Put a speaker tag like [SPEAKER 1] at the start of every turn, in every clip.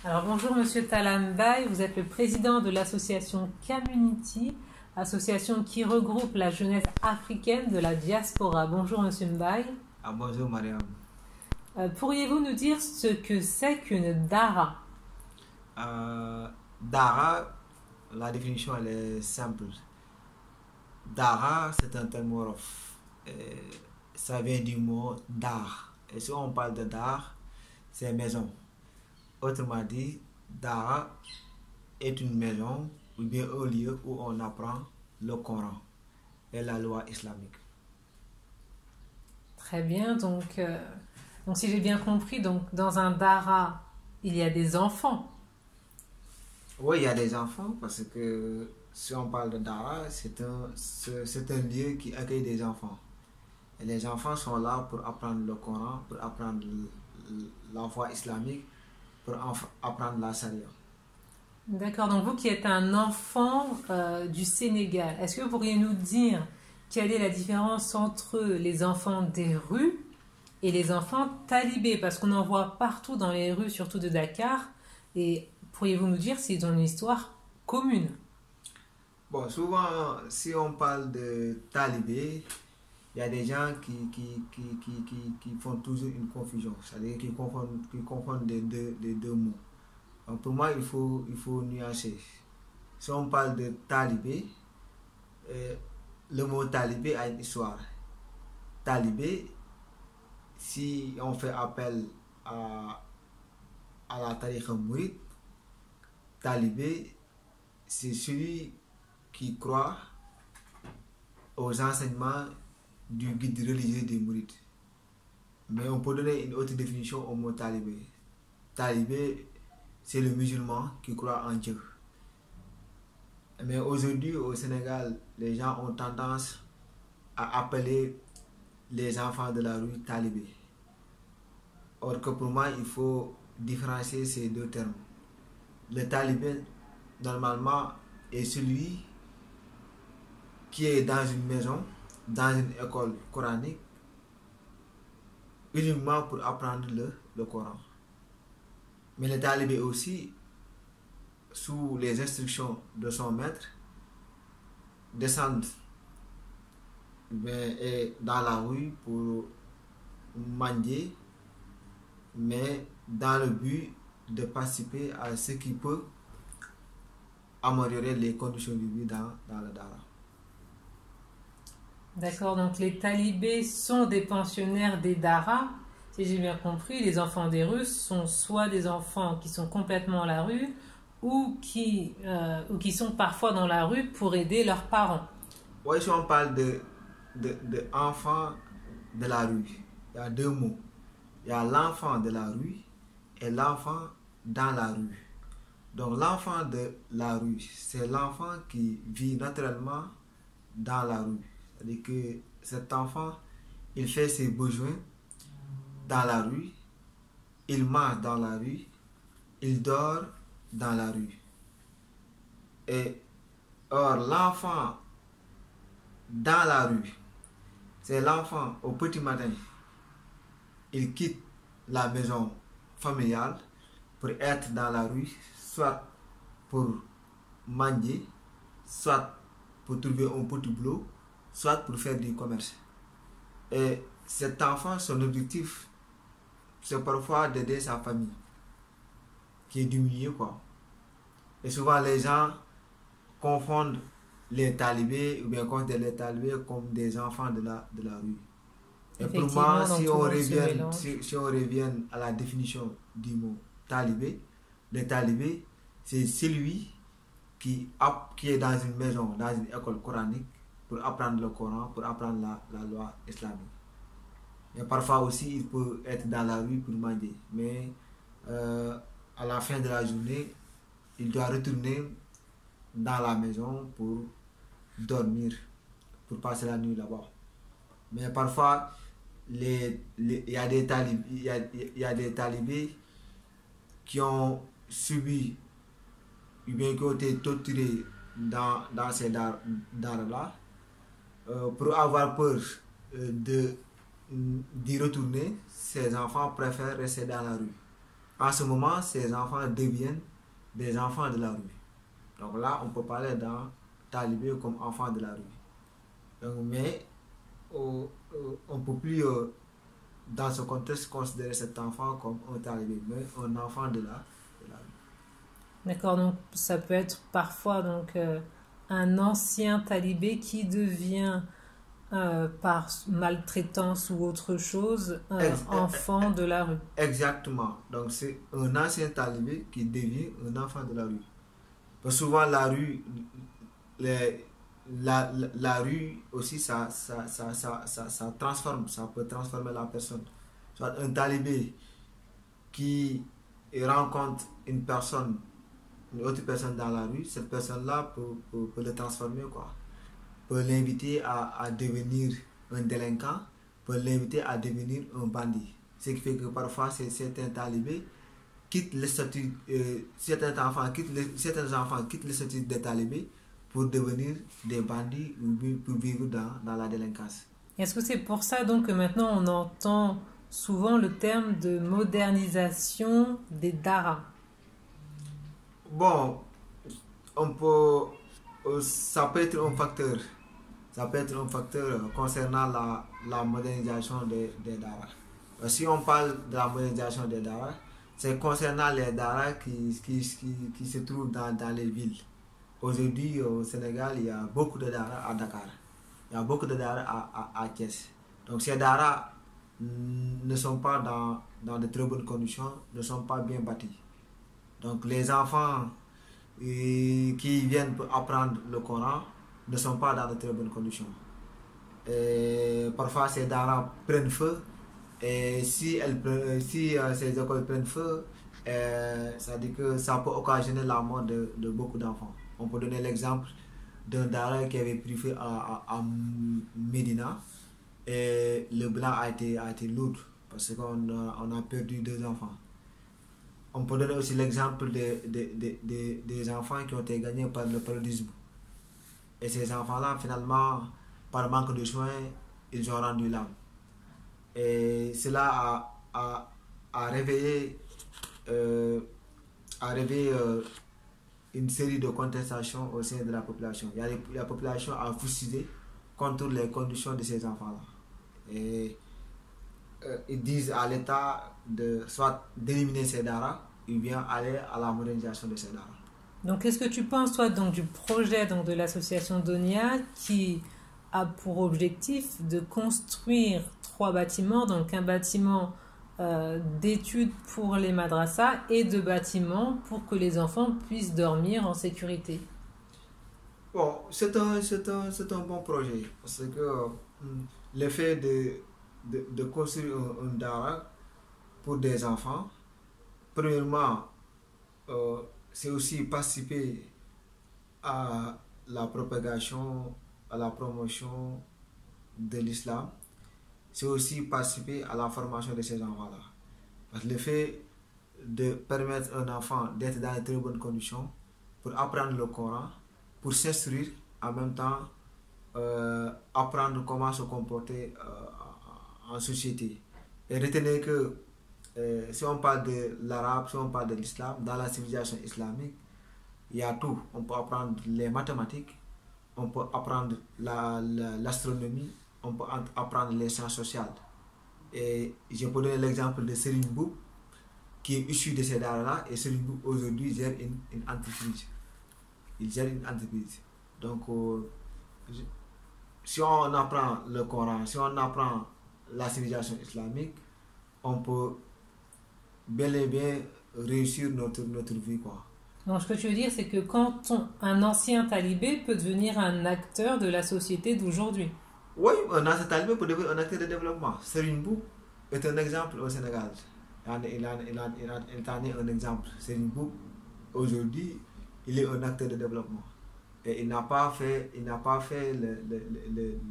[SPEAKER 1] Alors bonjour Monsieur Talambaye, vous êtes le président de l'association Community, association qui regroupe la jeunesse africaine de la diaspora. Bonjour Monsieur Mbaye.
[SPEAKER 2] Bonjour Mariam.
[SPEAKER 1] Pourriez-vous nous dire ce que c'est qu'une Dara?
[SPEAKER 2] Dara, la définition elle est simple. Dara, c'est un terme wolof. Ça vient du mot dar. Et si on parle de dar, c'est maison. Autrement dit, Dara est une maison ou bien un lieu où on apprend le Coran et la loi islamique.
[SPEAKER 1] Très bien, donc si j'ai bien compris, donc dans un Dara, il y a des enfants.
[SPEAKER 2] Oui, il y a des enfants parce que si on parle de Dara, c'est un lieu qui accueille des enfants. Et les enfants sont là pour apprendre le Coran, pour apprendre la foi islamique, pour apprendre la charia.
[SPEAKER 1] D'accord, donc vous qui êtes un enfant du Sénégal, est-ce que vous pourriez nous dire quelle est la différence entre les enfants des rues et les enfants talibés? Parce qu'on en voit partout dans les rues, surtout de Dakar. Et pourriez-vous nous dire s'ils ont une histoire commune?
[SPEAKER 2] Bon, souvent, si on parle de talibé, il y a des gens qui font toujours une confusion, c'est-à-dire qui confondent les deux mots. Donc pour moi, il faut nuancer. Si on parle de talibé, le mot talibé a une histoire. Talibé, si on fait appel à la tariqa mouride, talibé, c'est celui qui croit aux enseignements du guide religieux des mourides. Mais on peut donner une autre définition au mot talibé. Talibé, c'est le musulman qui croit en Dieu. Mais aujourd'hui, au Sénégal, les gens ont tendance à appeler les enfants de la rue talibés. Or que pour moi, il faut différencier ces deux termes. Le talibé, normalement, est celui qui est dans une maison, dans une école coranique, uniquement pour apprendre le Coran. Mais le talibé aussi, sous les instructions de son maître, descend dans la rue pour mendier, mais dans le but de participer à ce qui peut améliorer les conditions de vie dans le Dara.
[SPEAKER 1] D'accord, donc les talibés sont des pensionnaires des Dara. Si j'ai bien compris, les enfants des rues sont soit des enfants qui sont complètement à la rue ou qui sont parfois dans la rue pour aider leurs parents.
[SPEAKER 2] Oui, si on parle de enfants de la rue, il y a deux mots. Il y a l'enfant de la rue et l'enfant dans la rue. Donc l'enfant de la rue, c'est l'enfant qui vit naturellement dans la rue. C'est-à-dire que cet enfant, il fait ses besoins dans la rue, il mange dans la rue, il dort dans la rue. Et or, l'enfant dans la rue, c'est l'enfant au petit matin, il quitte la maison familiale pour être dans la rue, soit pour manger, soit pour trouver un petit boulot, soit pour faire du commerce. Et cet enfant, son objectif, c'est parfois d'aider sa famille, qui est diminuée, quoi. Et souvent, les gens confondent les talibés, ou bien considèrent les talibés comme des enfants de la rue. Et pour moi, si on revient à la définition du mot talibé, le talibé, c'est celui qui est dans une maison, dans une école coranique, pour apprendre le Coran, pour apprendre la loi islamique. Et parfois aussi, il peut être dans la rue pour manger. Mais à la fin de la journée, il doit retourner dans la maison pour dormir, pour passer la nuit là-bas. Mais parfois, il y a des talibés qui ont subi ou bien qui ont été torturés dans ces daras-là. Pour avoir peur d'y retourner, ces enfants préfèrent rester dans la rue. En ce moment, ces enfants deviennent des enfants de la rue. Donc là, on peut parler d'un talibé comme enfant de la rue. Donc, mais on ne peut plus, dans ce contexte, considérer cet enfant comme un talibé, mais un enfant de la rue.
[SPEAKER 1] D'accord, donc ça peut être parfois un ancien talibé qui devient par maltraitance ou autre chose
[SPEAKER 2] Ex-
[SPEAKER 1] enfant de la rue.
[SPEAKER 2] Exactement. Donc c'est un ancien talibé qui devient un enfant de la rue. Parce que souvent la rue, les- la rue aussi, ça transforme, ça peut transformer la personne. Soit un talibé qui rencontre une autre personne dans la rue, cette personne-là peut le transformer, quoi. Peut l'inviter à devenir un délinquant, peut l'inviter à devenir un bandit. Ce qui fait que parfois, certains talibés quittent le statut, certains enfants quittent le statut de talibé pour devenir des bandits ou pour vivre dans la délinquance.
[SPEAKER 1] Est-ce que c'est pour ça donc que maintenant on entend souvent le terme de modernisation des daras?
[SPEAKER 2] Bon, on peut, ça peut être un facteur. Ça peut être un facteur concernant la modernisation des daras. Si on parle de la modernisation des daras, c'est concernant les daras qui se trouvent dans les villes. Aujourd'hui, au Sénégal, il y a beaucoup de daras à Dakar. Il y a beaucoup de daras à Thiès. Donc ces daras ne sont pas dans de très bonnes conditions, ne sont pas bien bâtis. Donc les enfants qui viennent pour apprendre le Coran ne sont pas dans de très bonnes conditions. Et parfois ces daras prennent feu et si ces écoles prennent feu, ça dit que ça peut occasionner la mort de beaucoup d'enfants. On peut donner l'exemple d'un dara qui avait pris feu à Médina et le blanc a été lourd parce qu'on a perdu 2 enfants. On peut donner aussi l'exemple des enfants qui ont été gagnés par le paludisme. Et ces enfants-là, finalement, par manque de soins, ils ont rendu l'âme. Et cela a réveillé, a réveillé une série de contestations au sein de la population. La population a fusillé contre les conditions de ces enfants-là. Et ils disent à l'État de soit d'éliminer ces daras ou bien aller à la modernisation de ces daras.
[SPEAKER 1] Donc qu'est-ce que tu penses toi donc, du projet donc, de l'association Donia qui a pour objectif de construire 3 bâtiments, donc un bâtiment d'études pour les madrasas et 2 bâtiments pour que les enfants puissent dormir en sécurité?
[SPEAKER 2] Bon, c'est un bon projet parce que le fait de construire un dara pour des enfants, premièrement, c'est aussi participer à la propagation, à la promotion de l'islam. C'est aussi participer à la formation de ces enfants-là. Parce que le fait de permettre à un enfant d'être dans de très bonnes conditions pour apprendre le Coran, pour s'instruire, en même temps apprendre comment se comporter en société. Et retenez que si on parle de l'arabe, si on parle de l'islam, dans la civilisation islamique, il y a tout. On peut apprendre les mathématiques, on peut apprendre l'astronomie, on peut apprendre les sciences sociales. Et je peux donner l'exemple de Serigne Mboup, qui est issu de ces daras-là, et Serigne Mboup aujourd'hui gère une entreprise. Il gère une entreprise. Donc, si on apprend le Coran, si on apprend la civilisation islamique, on peut bel et bien réussir notre vie, quoi.
[SPEAKER 1] Donc ce que tu veux dire, c'est que un ancien talibé peut devenir un acteur de la société d'aujourd'hui.
[SPEAKER 2] Oui, un ancien talibé peut devenir un acteur de développement. Serigne Mboup est un exemple au Sénégal. Il en est un exemple. Serigne Mboup, aujourd'hui, il est un acteur de développement. Et il n'a pas fait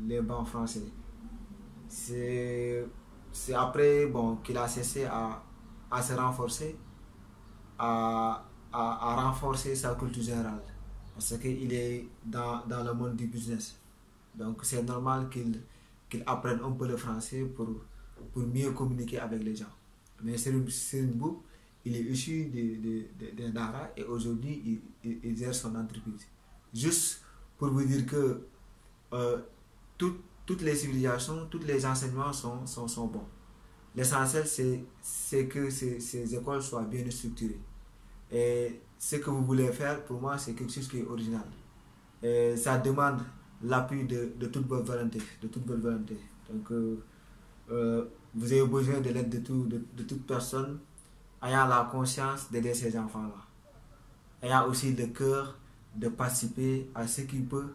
[SPEAKER 2] les bancs français. C'est après qu'il a cessé à se renforcer, à renforcer sa culture générale. Parce qu'il est dans le monde du business. Donc c'est normal qu'il apprenne un peu le français pour mieux communiquer avec les gens. Mais Serigne Mboup, il est issu des Dara et aujourd'hui il gère son entreprise. Juste pour vous dire que toutes les civilisations, tous les enseignements sont bons. L'essentiel, c'est que ces écoles soient bien structurées. Et ce que vous voulez faire, pour moi, c'est quelque chose qui est original. Et ça demande l'appui de toute bonne volonté. De toute bonne volonté. Donc, vous avez besoin de l'aide de toute personne ayant la conscience d'aider ces enfants-là. Ayant aussi le cœur de participer à ce qui peut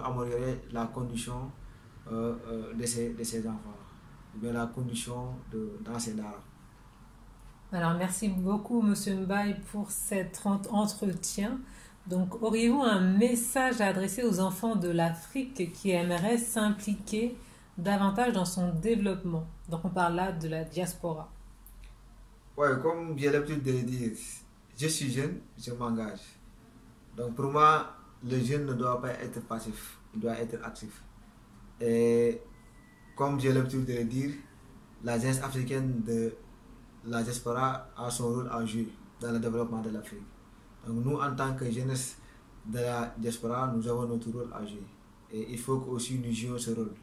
[SPEAKER 2] améliorer la condition de ces enfants-là. Ou bien la condition dans ces daras.
[SPEAKER 1] Alors, merci beaucoup, Monsieur Mbaye, pour cet entretien. Donc, auriez-vous un message à adresser aux enfants de l'Afrique qui aimeraient s'impliquer davantage dans son développement? Donc, on parle là de la diaspora.
[SPEAKER 2] Oui, comme j'ai l'habitude de le dire, je suis jeune, je m'engage. Donc, pour moi, le jeune ne doit pas être passif, il doit être actif. Et comme j'ai l'habitude de le dire, la jeunesse africaine de la diaspora a son rôle à jouer dans le développement de l'Afrique. Donc nous, en tant que jeunesse de la diaspora, nous avons notre rôle à jouer. Et il faut que aussi nous jouions ce rôle.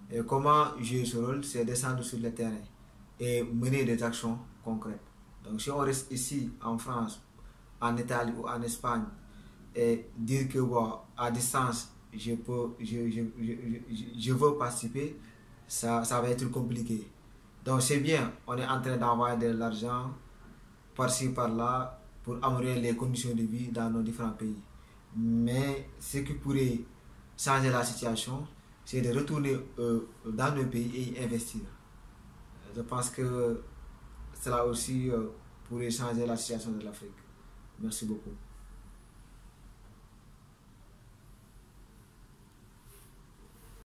[SPEAKER 2] Et comment jouer ce rôle? C'est descendre sur le terrain et mener des actions concrètes. Donc si on reste ici, en France, en Italie ou en Espagne, et dire que à distance, je veux participer, ça va être compliqué. Donc c'est bien, on est en train d'envoyer de l'argent par-ci par-là pour améliorer les conditions de vie dans nos différents pays. Mais ce qui pourrait changer la situation, c'est de retourner dans nos pays et y investir. Je pense que cela aussi pourrait changer la situation de l'Afrique. Merci beaucoup.